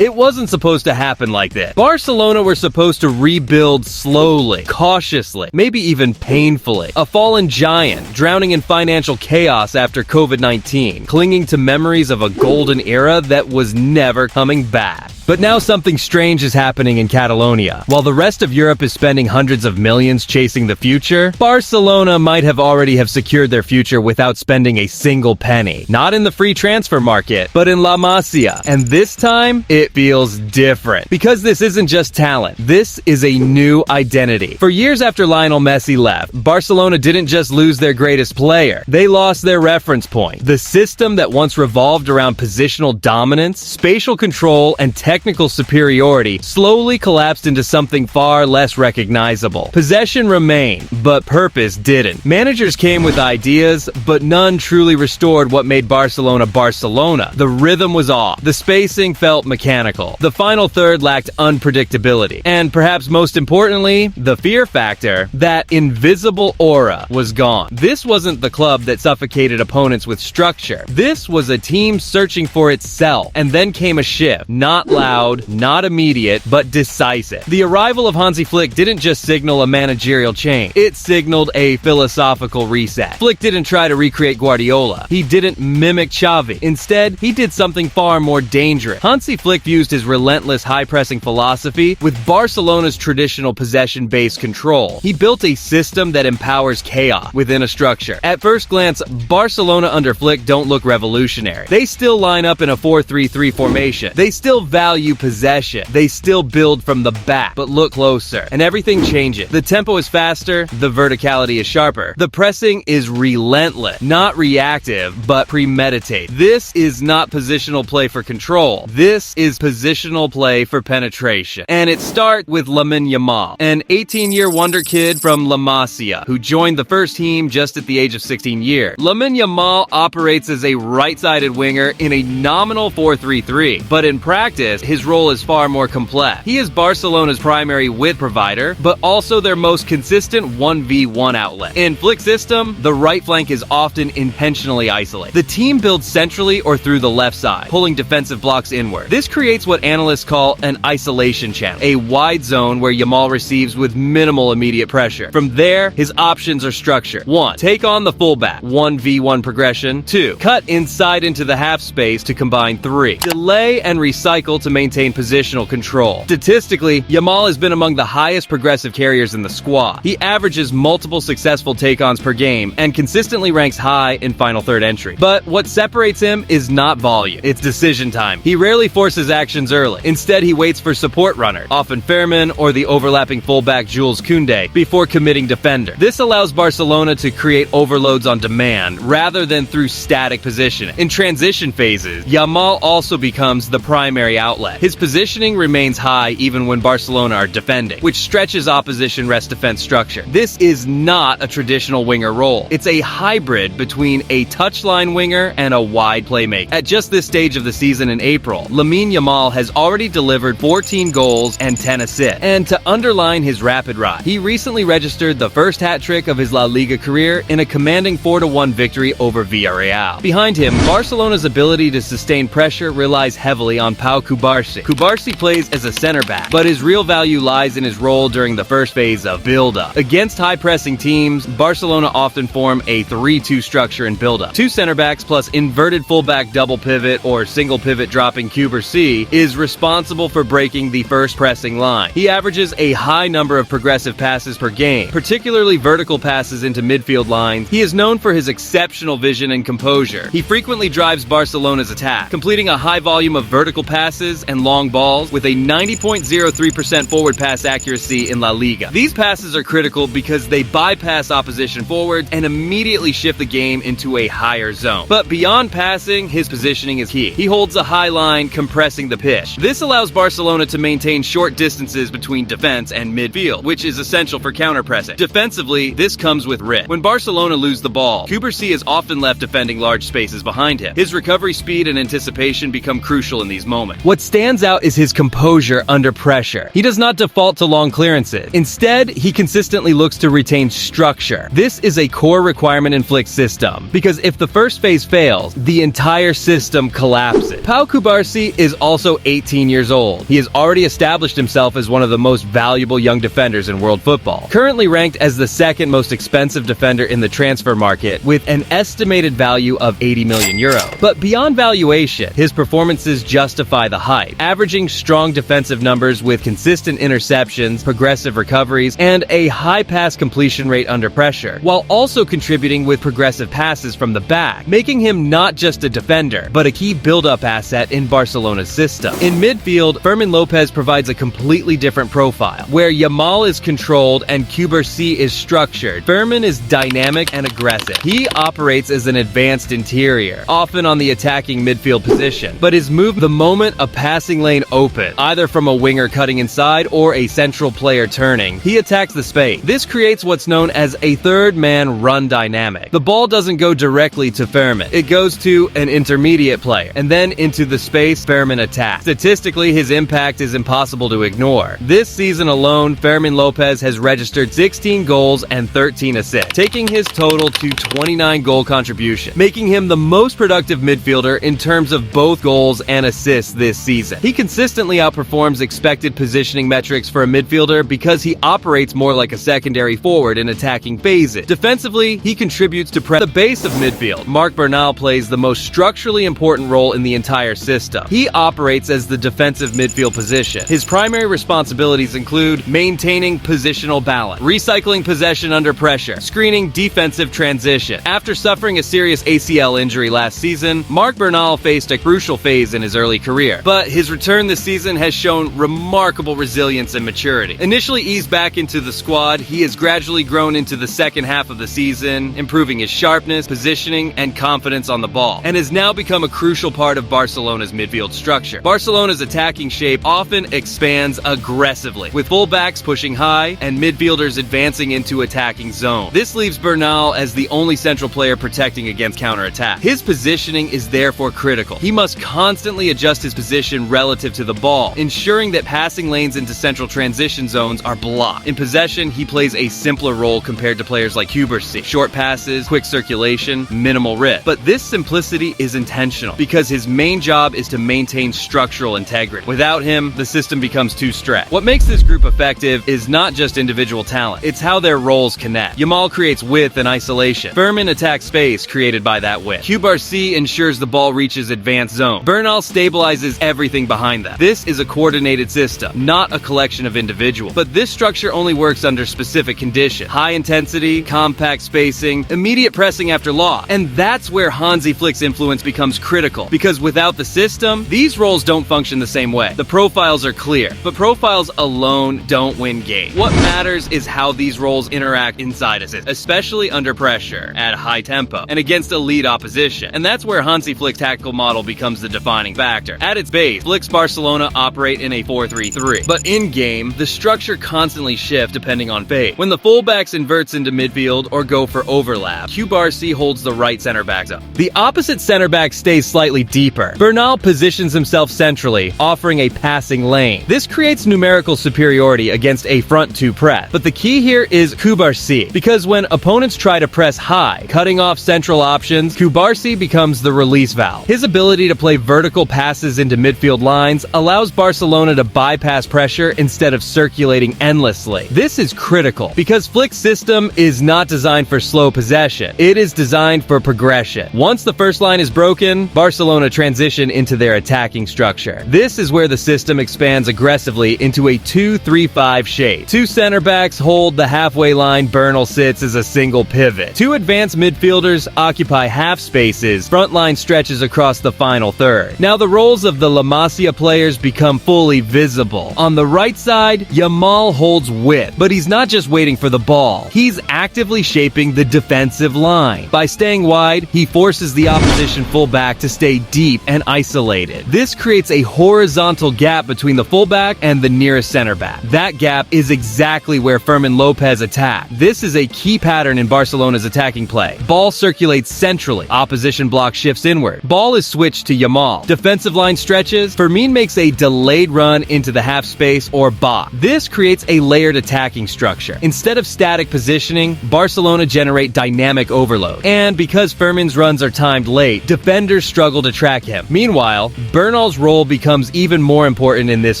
It wasn't supposed to happen like this. Barcelona were supposed to rebuild slowly, cautiously, maybe even painfully. A fallen giant, drowning in financial chaos after COVID-19, clinging to memories of a golden era that was never coming back. But now something strange is happening in Catalonia. While the rest of Europe is spending hundreds of millions chasing the future, Barcelona might have already secured their future without spending a single penny. Not in the free transfer market, but in La Masia. And this time, it feels different. Because this isn't just talent. This is a new identity. For years after Lionel Messi left, Barcelona didn't just lose their greatest player. They lost their reference point. The system that once revolved around positional dominance, spatial control, and technical superiority slowly collapsed into something far less recognizable. Possession remained, but purpose didn't. Managers came with ideas, but none truly restored what made Barcelona Barcelona. The rhythm was off. The spacing felt mechanical. The final third lacked unpredictability. And perhaps most importantly, the fear factor, that invisible aura, was gone. This wasn't the club that suffocated opponents with structure. This was a team searching for itself. And then came a shift. Not loud, not immediate, but decisive. The arrival of Hansi Flick didn't just signal a managerial change. It signaled a philosophical reset. Flick didn't try to recreate Guardiola. He didn't mimic Xavi. Instead, he did something far more dangerous. Hansi Flick fused his relentless high-pressing philosophy with Barcelona's traditional possession-based control. He built a system that empowers chaos within a structure. At first glance, Barcelona under Flick don't look revolutionary. They still line up in a 4-3-3 formation. They still value possession. They still build from the back. But look closer, and everything changes. The tempo is faster, the verticality is sharper. The pressing is relentless, not reactive, but premeditated. This is not positional play for control. This is positional play for penetration. And it starts with Lamine Yamal, an 18-year wonder kid from La Masia, who joined the first team just at the age of 16 years. Lamine Yamal operates as a right-sided winger in a nominal 4-3-3, but in practice, his role is far more complex. He is Barcelona's primary width provider, but also their most consistent 1v1 outlet. In Flick's system, the right flank is often intentionally isolated. The team builds centrally or through the left side, pulling defensive blocks inward. This creates what analysts call an isolation channel, a wide zone where Yamal receives with minimal immediate pressure. From there, his options are structured. 1. Take on the fullback, 1v1 progression. 2. Cut inside into the half space to combine. 3. Delay and recycle to maintain positional control. Statistically, Yamal has been among the highest progressive carriers in the squad. He averages multiple successful take-ons per game and consistently ranks high in final third entry. But what separates him is not volume, it's decision time. He rarely forces actions early. Instead, he waits for support runners, often Fermín or the overlapping fullback Jules Koundé, before committing defender. This allows Barcelona to create overloads on demand rather than through static positioning. In transition phases, Yamal also becomes the primary outlet. His positioning remains high even when Barcelona are defending, which stretches opposition rest-defense structure. This is not a traditional winger role. It's a hybrid between a touchline winger and a wide playmaker. At just this stage of the season in April, Lamine Yamal has already delivered 14 goals and 10 assists. And to underline his rapid rise, he recently registered the first hat-trick of his La Liga career in a commanding 4-1 victory over Villarreal. Behind him, Barcelona's ability to sustain pressure relies heavily on Pau Cubarsí. Cubarsí plays as a center back, but his real value lies in his role during the first phase of build-up. Against high-pressing teams, Barcelona often form a 3-2 structure in build-up. 2 center backs plus inverted fullback double pivot or single pivot dropping Cubarsí is responsible for breaking the first pressing line. He averages a high number of progressive passes per game, particularly vertical passes into midfield lines. He is known for his exceptional vision and composure. He frequently drives Barcelona's attack, completing a high volume of vertical passes and long balls with a 90.03% forward pass accuracy in La Liga. These passes are critical because they bypass opposition forwards and immediately shift the game into a higher zone. But beyond passing, his positioning is key. He holds a high line, compressing the pitch. This allows Barcelona to maintain short distances between defense and midfield, which is essential for counter-pressing. Defensively, this comes with risk. When Barcelona lose the ball, Cubarsí is often left defending large spaces behind him. His recovery speed and anticipation become crucial in these moments. What's stands out is his composure under pressure. He does not default to long clearances. Instead, he consistently looks to retain structure. This is a core requirement in Flick's system, because if the first phase fails, the entire system collapses. Pau Cubarsí is also 18 years old. He has already established himself as one of the most valuable young defenders in world football, currently ranked as the second most expensive defender in the transfer market with an estimated value of 80 million euros. But beyond valuation, his performances justify the hype, averaging strong defensive numbers with consistent interceptions, progressive recoveries, and a high pass completion rate under pressure, while also contributing with progressive passes from the back, making him not just a defender, but a key build-up asset in Barcelona's system. In midfield, Fermín López provides a completely different profile, where Yamal is controlled and Cubarsí is structured. Fermín is dynamic and aggressive. He operates as an advanced interior, often on the attacking midfield position, but is moved the moment a passing lane opens, either from a winger cutting inside or a central player turning. He attacks the space. This creates what's known as a third-man run dynamic. The ball doesn't go directly to Fermín. It goes to an intermediate player, and then into the space Fermín attacks. Statistically, his impact is impossible to ignore. This season alone, Fermín López has registered 16 goals and 13 assists, taking his total to 29 goal contributions, making him the most productive midfielder in terms of both goals and assists this season. He consistently outperforms expected positioning metrics for a midfielder because he operates more like a secondary forward in attacking phases. Defensively, he contributes to the base of midfield. Marc Bernal plays the most structurally important role in the entire system. He operates as the defensive midfield position. His primary responsibilities include maintaining positional balance, recycling possession under pressure, screening defensive transition. After suffering a serious ACL injury last season, Marc Bernal faced a crucial phase in his early career, but his return this season has shown remarkable resilience and maturity. Initially eased back into the squad, he has gradually grown into the second half of the season, improving his sharpness, positioning, and confidence on the ball, and has now become a crucial part of Barcelona's midfield structure. Barcelona's attacking shape often expands aggressively, with fullbacks pushing high and midfielders advancing into attacking zone. This leaves Bernal as the only central player protecting against counterattack. His positioning is therefore critical. He must constantly adjust his position relative to the ball, ensuring that passing lanes into central transition zones are blocked. In possession, he plays a simpler role compared to players like Cubarsí. Short passes, quick circulation, minimal risk. But this simplicity is intentional, because his main job is to maintain structural integrity. Without him, the system becomes too stretched. What makes this group effective is not just individual talent, it's how their roles connect. Yamal creates width and isolation. Fermín attacks space created by that width. Cubarsí ensures the ball reaches advanced zone. Bernal stabilizes everything behind that. This is a coordinated system, not a collection of individuals. But this structure only works under specific conditions. High intensity, compact spacing, immediate pressing after loss. And that's where Hansi Flick's influence becomes critical, because without the system, these roles don't function the same way. The profiles are clear, but profiles alone don't win games. What matters is how these roles interact inside a system, especially under pressure, at high tempo, and against elite opposition. And that's where Hansi Flick's tactical model becomes the defining factor. At its base, Flick's Barcelona operate in a 4-3-3. But in-game, the structure constantly shifts depending on phase. When the fullbacks inverts into midfield or go for overlap, Cubarsí holds the right center-back zone. The opposite center-back stays slightly deeper. Bernal positions himself centrally, offering a passing lane. This creates numerical superiority against a front two press. But the key here is Cubarsí, because when opponents try to press high, cutting off central options, Cubarsí becomes the release valve. His ability to play vertical passes into midfield lines allows Barcelona to bypass pressure instead of circulating endlessly. This is critical, because Flick's system is not designed for slow possession. It is designed for progression. Once the first line is broken, Barcelona transition into their attacking structure. This is where the system expands aggressively into a 2-3-5 shape. Two center backs hold the halfway line. Bernal sits as a single pivot. Two advanced midfielders occupy half spaces. Front line stretches across the final third. Now the roles of the Masia players become fully visible. On the right side, Yamal holds width, but he's not just waiting for the ball. He's actively shaping the defensive line. By staying wide, he forces the opposition fullback to stay deep and isolated. This creates a horizontal gap between the fullback and the nearest center back. That gap is exactly where Fermín López attacks. This is a key pattern in Barcelona's attacking play. Ball circulates centrally. Opposition block shifts inward. Ball is switched to Yamal. Defensive line stretches. switches, Fermín makes a delayed run into the half space or box. This creates a layered attacking structure. Instead of static positioning, Barcelona generate dynamic overload. And because Fermín's runs are timed late, defenders struggle to track him. Meanwhile, Bernal's role becomes even more important in this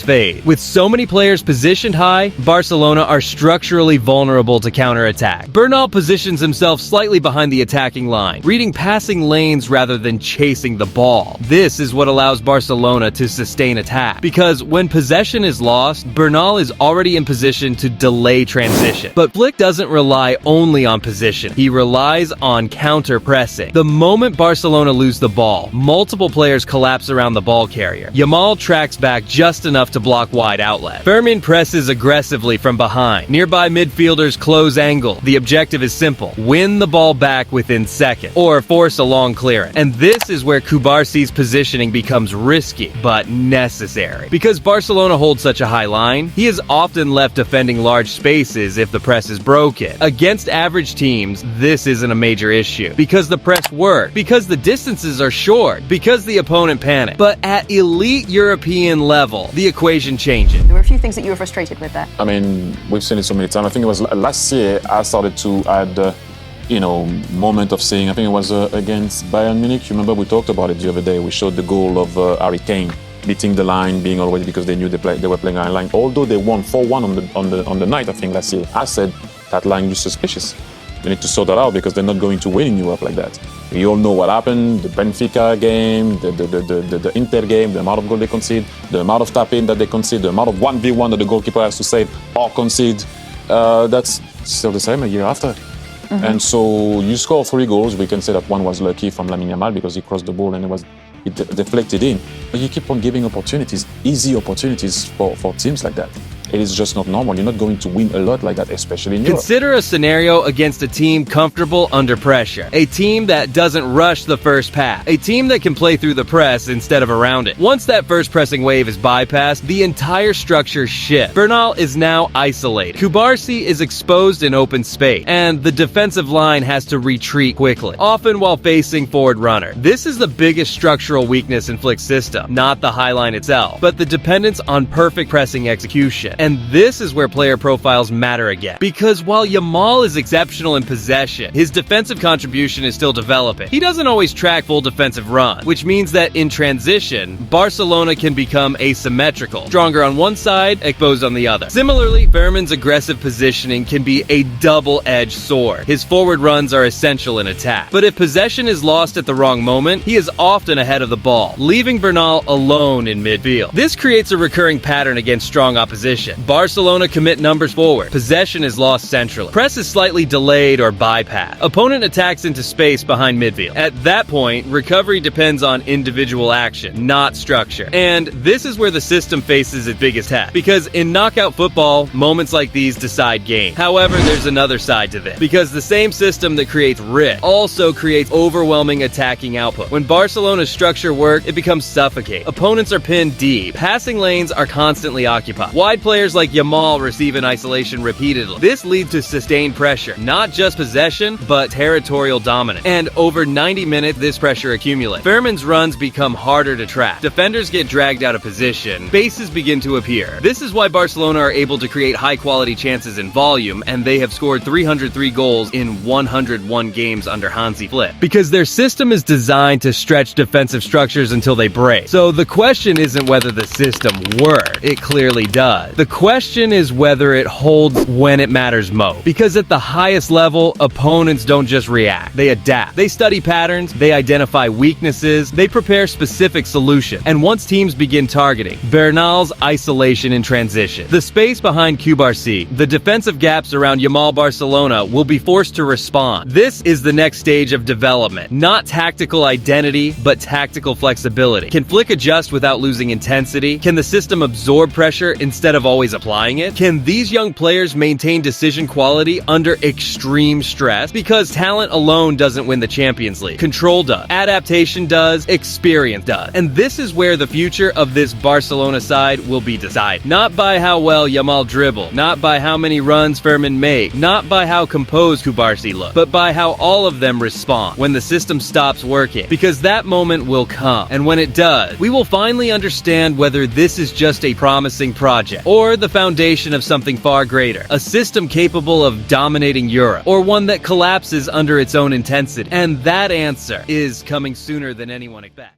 phase. With so many players positioned high, Barcelona are structurally vulnerable to counterattack. Bernal positions himself slightly behind the attacking line, reading passing lanes rather than chasing the ball. This is what allows Barcelona to sustain attack, because when possession is lost, Bernal is already in position to delay transition. But Flick doesn't rely only on position. He relies on counter-pressing. The moment Barcelona lose the ball, multiple players collapse around the ball carrier. Yamal tracks back just enough to block wide outlet. Fermín presses aggressively from behind. Nearby midfielders close angle. The objective is simple: win the ball back within seconds, or force a long clearance. And this is where Cubarsí's positioning becomes risky, but necessary. Because Barcelona holds such a high line, he is often left defending large spaces if the press is broken. Against average teams, this isn't a major issue, because the press works, because the distances are short, because the opponent panics. But at elite European level, the equation changes. There were a few things that you were frustrated with there. I mean, we've seen it so many times. I think it was last year I started to add, moment of seeing. I think it was against Bayern Munich. You remember we talked about it the other day. We showed the goal of Harry Kane beating the line, being already because they knew they were playing high line. Although they won 4-1 on the night, I think last year. I said that line is suspicious. We need to sort that out because they're not going to win in Europe like that. We all know what happened, the Benfica game, the Inter game, the amount of goal they concede, the amount of tap-in that they concede, the amount of 1v1 that the goalkeeper has to save or concede. That's still the same a year after. Mm-hmm. And so you score 3 goals. We can say that one was lucky from Lamine Yamal because he crossed the ball and it deflected in. But you keep on giving opportunities, easy opportunities for teams like that. It is just not normal. You're not going to win a lot like that, especially in Europe. Consider a scenario against a team comfortable under pressure. A team that doesn't rush the first pass. A team that can play through the press instead of around it. Once that first pressing wave is bypassed, the entire structure shifts. Bernal is now isolated. Cubarsí is exposed in open space, and the defensive line has to retreat quickly, often while facing forward runner. This is the biggest structural weakness in Flick's system, not the high line itself, but the dependence on perfect pressing execution. And this is where player profiles matter again. Because while Yamal is exceptional in possession, his defensive contribution is still developing. He doesn't always track full defensive run, which means that in transition, Barcelona can become asymmetrical, stronger on one side, exposed on the other. Similarly, Fermín's aggressive positioning can be a double-edged sword. His forward runs are essential in attack. But if possession is lost at the wrong moment, he is often ahead of the ball, leaving Bernal alone in midfield. This creates a recurring pattern against strong opposition. Barcelona commit numbers forward. Possession is lost centrally. Press is slightly delayed or bypassed. Opponent attacks into space behind midfield. At that point, recovery depends on individual action, not structure. And this is where the system faces its biggest test. Because in knockout football, moments like these decide games. However, there's another side to this. Because the same system that creates risk also creates overwhelming attacking output. When Barcelona's structure works, it becomes suffocating. Opponents are pinned deep. Passing lanes are constantly occupied. Wide players like Yamal receive in isolation repeatedly. This leads to sustained pressure, not just possession, but territorial dominance. And over 90 minutes, this pressure accumulates. Fermín's runs become harder to track. Defenders get dragged out of position. Spaces begin to appear. This is why Barcelona are able to create high-quality chances in volume, and they have scored 303 goals in 101 games under Hansi Flick. Because their system is designed to stretch defensive structures until they break. So the question isn't whether the system works. It clearly does. The question is whether it holds when it matters most. Because at the highest level, opponents don't just react. They adapt. They study patterns. They identify weaknesses. They prepare specific solutions. And once teams begin targeting, Bernal's isolation in transition, the space behind Cubarsí, the defensive gaps around Yamal Barcelona will be forced to respond. This is the next stage of development. Not tactical identity, but tactical flexibility. Can Flick adjust without losing intensity? Can the system absorb pressure instead of always always applying it? Can these young players maintain decision quality under extreme stress? Because talent alone doesn't win the Champions League. Control does. Adaptation does. Experience does. And this is where the future of this Barcelona side will be decided. Not by how well Yamal dribble, not by how many runs Fermín make, not by how composed Cubarsí look, but by how all of them respond when the system stops working. Because that moment will come. And when it does, we will finally understand whether this is just a promising project or the foundation of something far greater. A system capable of dominating Europe, or one that collapses under its own intensity. And that answer is coming sooner than anyone expects.